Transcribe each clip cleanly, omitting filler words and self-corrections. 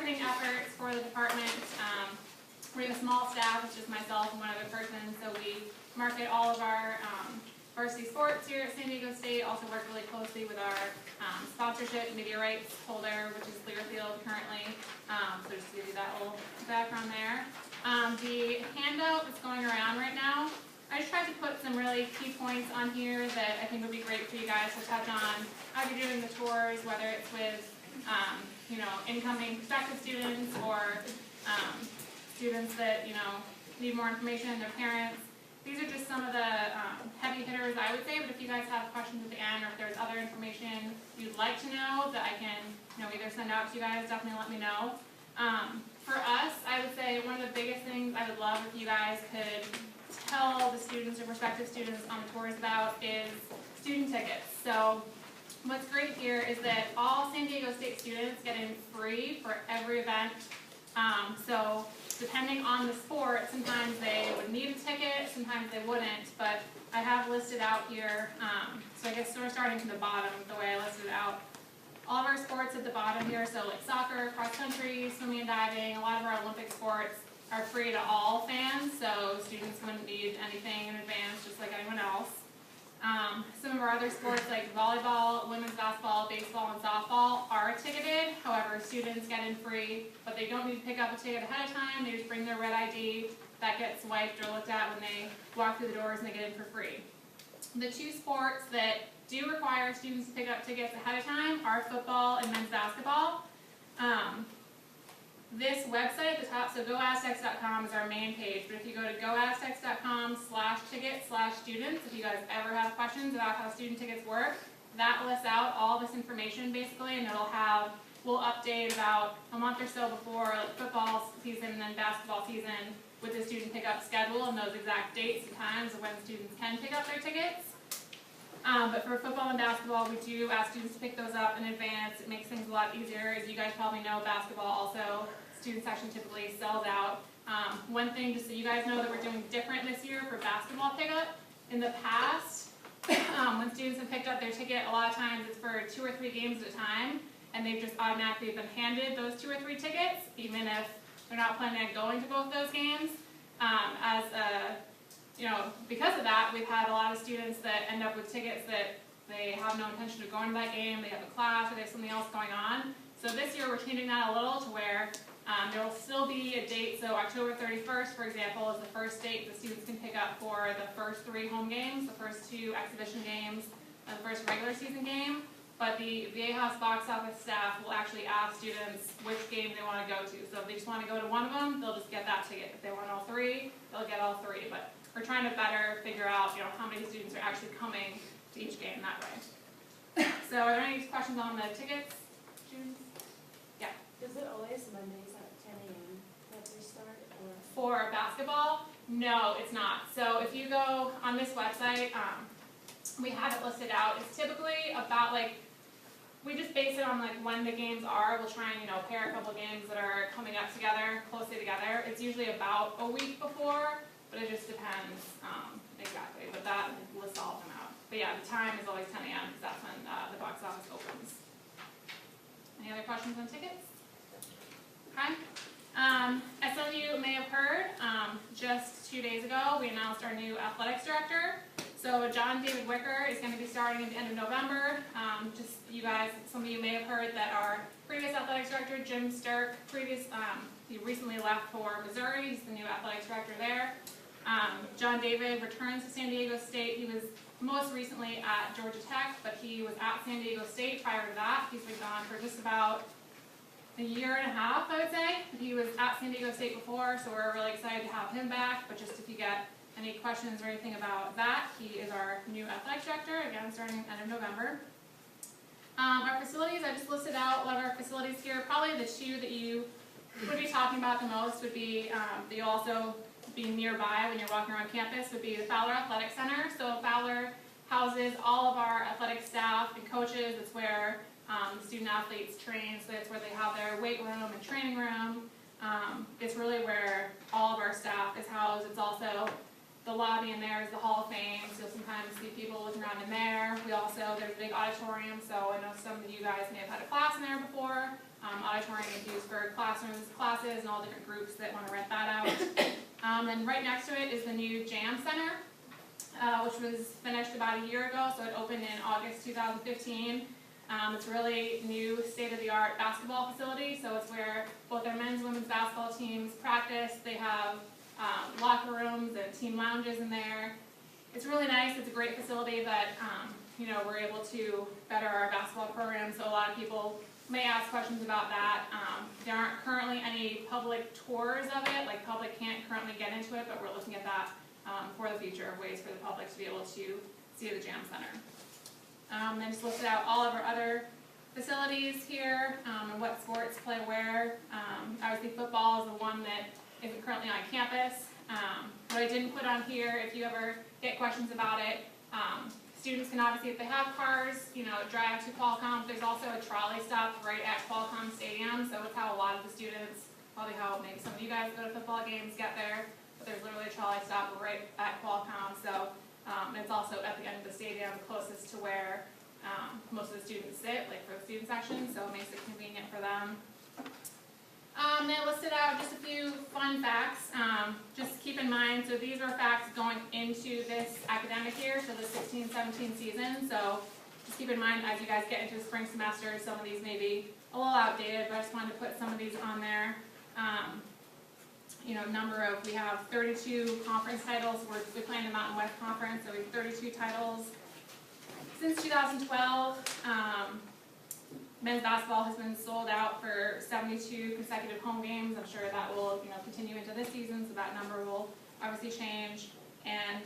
marketing efforts for the department. We have a small staff, it's just myself and one other person, so we market all of our varsity sports here at San Diego State. Also work really closely with our sponsorship media rights holder, which is Clearfield currently. So just to give you that little background there. The handout that's going around right now, I just tried to put some really key points on here that I think would be great for you guys to touch on as you're doing the tours, whether it's with incoming prospective students or students that need more information, their parents. These are just some of the heavy hitters, I would say, but if you guys have questions at the end or if there's other information you'd like to know that I can either send out to you guys, definitely let me know. For us, I would say one of the biggest things I would love if you guys could tell the students or prospective students on the tours about is student tickets. So what's great here is that all San Diego State students get in free for every event. So depending on the sport, sometimes they would need a ticket, sometimes they wouldn't, but I have listed out here, so I guess we're starting from the bottom, the way I listed it out. All of our sports at the bottom here, so like soccer, cross country, swimming and diving, a lot of our Olympic sports are free to all fans, so students wouldn't need anything in advance, just like anyone else. Some of our other sports like volleyball, women's basketball, baseball, and softball are ticketed. However, students get in free, but they don't need to pick up a ticket ahead of time. They just bring their red ID. That gets swiped or looked at when they walk through the doors and they get in for free. The two sports that do require students to pick up tickets ahead of time are football and men's basketball. This website at the top, so goaztecs.com is our main page, but if you go to goaztecs.com/tickets/students, if you guys ever have questions about how student tickets work, that lists out all this information basically, and we'll update about a month or so before football season and then basketball season with the student pickup schedule and those exact dates and times of when students can pick up their tickets. But for football and basketball, we do ask students to pick those up in advance. It makes things a lot easier. As you guys probably know, basketball also, student section typically sells out. One thing, just so you guys know that we're doing different this year for basketball pickup. In the past, when students have picked up their ticket, a lot of times it's for 2 or 3 games at a time, and they've just automatically been handed those 2 or 3 tickets, even if they're not planning on going to both those games. Because of that, we've had a lot of students that end up with tickets that they have no intention of going to that game, they have a class, or they have something else going on. So this year we're changing that a little to where there will still be a date, so October 31st, for example, is the first date the students can pick up for the first 3 home games, the first 2 exhibition games, and the first regular season game. But the Viejas box office staff will actually ask students which game they want to go to. So if they just want to go to one of them, they'll just get that ticket. If they want all 3, they'll get all 3. But we're trying to better figure out, how many students are actually coming to each game that way. So are there any questions on the tickets, students? Yeah. Is it always Mondays at 10 a.m. that they start? Or? For basketball, no, it's not. So if you go on this website, we have it listed out. It's typically about we just base it on when the games are. We'll try and pair a couple of games that are coming up together, closely together. It's usually about a week before, but it just depends exactly. But that lists all of them out. But yeah, the time is always 10 a.m. because that's when the box office opens. Any other questions on tickets? Okay. As some of you may have heard, just 2 days ago we announced our new athletics director. So John David Wicker is going to be starting at the end of November. Some of you may have heard that our previous athletics director, Jim Sturk, he recently left for Missouri. He's the new athletics director there. John David returns to San Diego State. He was most recently at Georgia Tech, but he was at San Diego State prior to that. He's been gone for just about a year and a half, I would say. He was at San Diego State before, so we're really excited to have him back. But just if you get any questions or anything about that, he is our new athletics director, again, starting end of November. Our facilities, I just listed out a lot of our facilities here. Probably the 2 that you would be talking about the most would be, that you'll also be nearby when you're walking around campus, would be the Fowler Athletic Center. So Fowler houses all of our athletic staff and coaches. It's where the student athletes train, so that's where they have their weight room and training room. It's really where all of our staff is housed. It's also the lobby in there is the Hall of Fame, so you'll sometimes see people looking around in there. There's a big auditorium, so I know some of you guys may have had a class in there before. Auditorium is used for classrooms, classes, and all different groups that want to rent that out. And right next to it is the new Jam Center, which was finished about a year ago, so it opened in August 2015. It's really new state-of-the-art basketball facility, so it's where both our men's and women's basketball teams practice. They have locker rooms and team lounges in there. It's really nice. It's a great facility that we're able to better our basketball program, so a lot of people may ask questions about that. There aren't currently any public tours of it, like public can't currently get into it, but we're looking at that for the future, of ways for the public to be able to see the Jam Center. Then just listed out all of our other facilities here, and what sports play where. Obviously football is the one that isn't currently on campus. What I didn't put on here, if you ever get questions about it, students can obviously, if they have cars, drive to Qualcomm. There's also a trolley stop right at Qualcomm Stadium, so it's how a lot of the students, probably how maybe some of you guys go to football games, get there. But there's literally a trolley stop right at Qualcomm, so it's also at the end of the stadium, closest to where most of the students sit, like for the student section, so it makes it convenient for them. They listed out just a few fun facts. Just keep in mind, so these are facts going into this academic year, so the 16-17 season. So just keep in mind as you guys get into the spring semester, some of these may be a little outdated, but I just wanted to put some of these on there. We have 32 conference titles. We play in the Mountain West Conference, so we have 32 titles. Since 2012, men's basketball has been sold out for 72 consecutive home games. I'm sure that will continue into this season, so that number will obviously change. And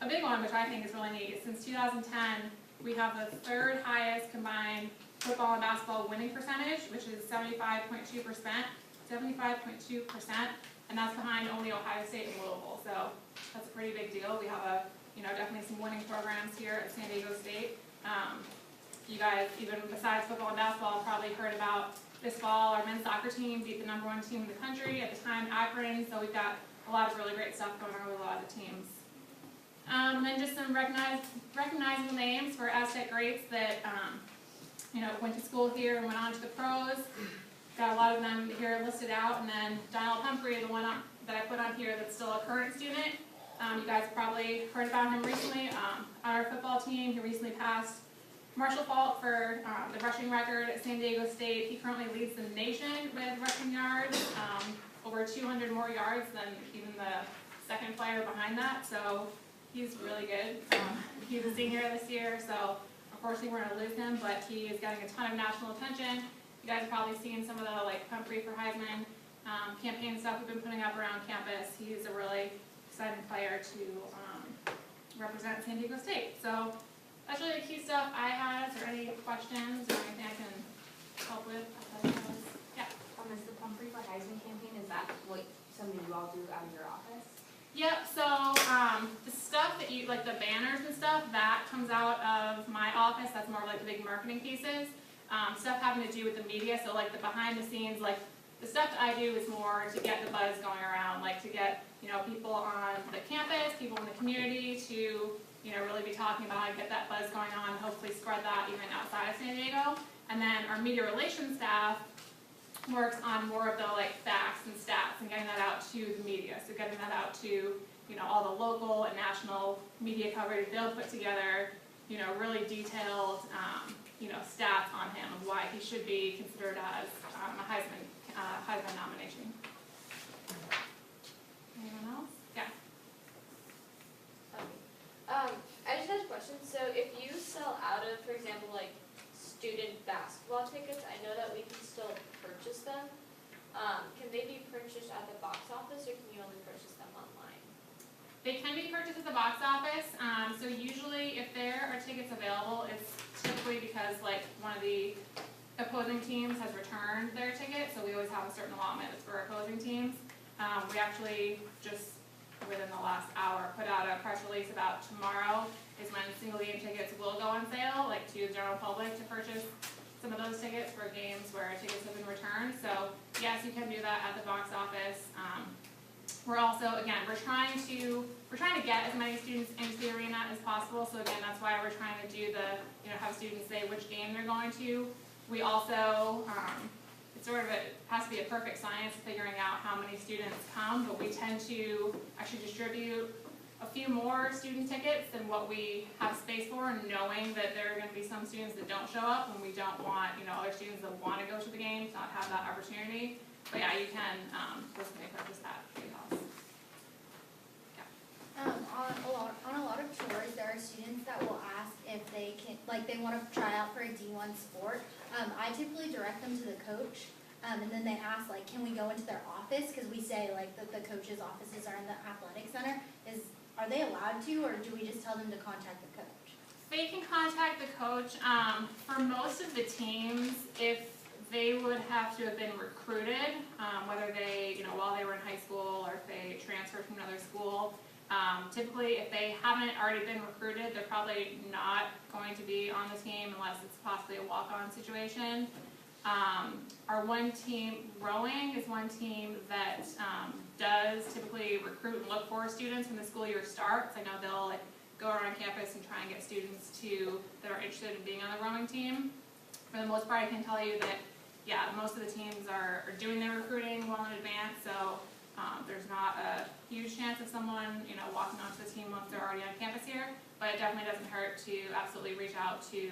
a big one, which I think is really neat, is since 2010, we have the third highest combined football and basketball winning percentage, which is 75.2%, and that's behind only Ohio State and Louisville. So that's a pretty big deal. We have definitely some winning programs here at San Diego State. You guys, even besides football and basketball, probably heard about this fall. Our men's soccer team beat the #1 team in the country at the time, Akron. So we've got a lot of really great stuff going on with a lot of the teams. And then just some recognizable names for Aztec greats that went to school here and went on to the pros. Got a lot of them here listed out, and then Donald Humphrey, the one that I put on here that's still a current student. You guys have probably heard about him recently. On our football team, he recently passed Marshall Fault for the rushing record at San Diego State. He currently leads the nation with rushing yards, over 200 more yards than even the second player behind that, so he's really good. He's a senior this year, so unfortunately we're going to lose him, but he is getting a ton of national attention. You guys have probably seen some of the Humphrey for Heisman campaign stuff we've been putting up around campus. He's a really exciting player to represent San Diego State. So that's really the key stuff I had. Is there any questions or anything I can help with? Yeah. Is the Humphrey for Heisman campaign, is that something you all do out of your office? Yep, so the stuff that you, like the banners and stuff, that comes out of my office. That's more like the big marketing pieces. Stuff having to do with the media, so like the behind the scenes, like the stuff that I do is more to get the buzz going around, like to get people on the campus, people in the community to really be talking about it, get that buzz going on, and hopefully spread that even outside of San Diego. And then our media relations staff works on more of the facts and stats and getting that out to the media. So getting that out to all the local and national media coverage. They'll put together really detailed stats on him of why he should be considered as a Heisman nomination. Anyone else? Yeah. I just had a question. So if you sell out of, for example, student basketball tickets, I know that we can still purchase them. Can they be purchased at the box office, or can you only purchase them online? They can be purchased at the box office. So usually if there are tickets available, it's typically because one of the opposing teams has returned their ticket, so we always have a certain allotment that's for opposing teams. We actually just within the last hour put out a press release about tomorrow is when single game tickets will go on sale, to the general public to purchase some of those tickets for games where tickets have been returned. So yes, you can do that at the box office. We're also, again, we're trying to get as many students into the arena as possible. So again, that's why we're trying to do have students say which game they're going to. We also it's sort of has to be a perfect science figuring out how many students come, but we tend to actually distribute a few more student tickets than what we have space for, and knowing that there are gonna be some students that don't show up, and we don't want, other students that wanna go to the games not have that opportunity. But yeah, you can, personally purchase that free cost. On a lot of tours, there are students that will ask if they can, like, they want to try out for a D1 sport. I typically direct them to the coach, and then they ask, like, can we go into their office? Because we say, like, that the coach's offices are in the athletic center. Are they allowed to, or do we just tell them to contact the coach? They can contact the coach. For most of the teams, if they would have to have been recruited, whether they, while they were in high school or if they transferred from another school. Typically, if they haven't already been recruited, they're probably not going to be on the team unless it's possibly a walk-on situation. Our one team, rowing, is one team that does typically recruit and look for students when the school year starts. I know they'll go around campus and try and get students that are interested in being on the rowing team. For the most part, I can tell you that, yeah, most of the teams are doing their recruiting well in advance, so there's not a huge chance of someone, walking onto the team once they're already on campus here, but it definitely doesn't hurt to absolutely reach out to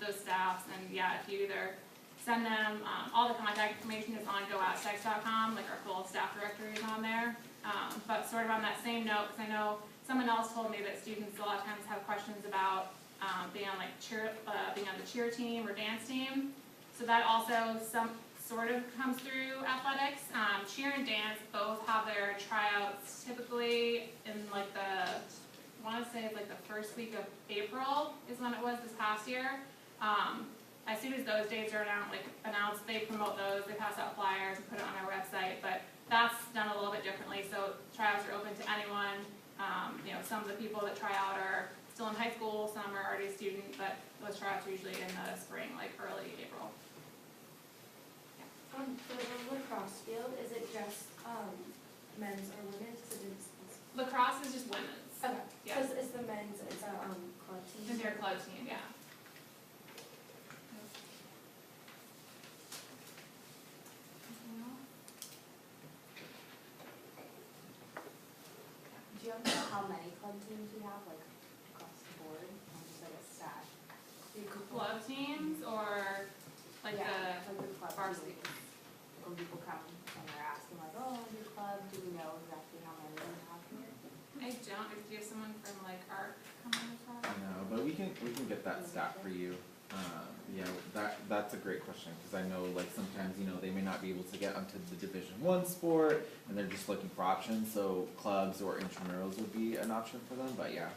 those staffs, and yeah, if you either send them, all the contact information is on goaztecs.com, like our full staff directory is on there, but sort of on that same note, because I know someone else told me that students a lot of times have questions about being on being on the cheer team or dance team, so that also sort of comes through athletics. Cheer and dance both have their tryouts typically in I want to say the first week of April is when it was this past year. As soon as those dates are announced, they promote those, they pass out flyers and put it on our website, but that's done a little bit differently, so tryouts are open to anyone. Some of the people that try out are still in high school, some are already a student, but those tryouts are usually in the spring, early April. For the lacrosse field, is it just men's or women's? Lacrosse is just women's. Okay. Yeah. Because it's the men's, it's a club team. It's their club team, yeah. Do you know how many club teams we have, across the board, just a stat? Club teams or the club varsity? teams. When people come and they're asking oh, your club, do we know exactly how many we have here? I don't. Do you have someone from ARC come on the call? No, but we can get that stat for you. Yeah, that's a great question, because I know sometimes they may not be able to get onto the Division I sport and they're just looking for options. So clubs or intramurals would be an option for them. But yeah,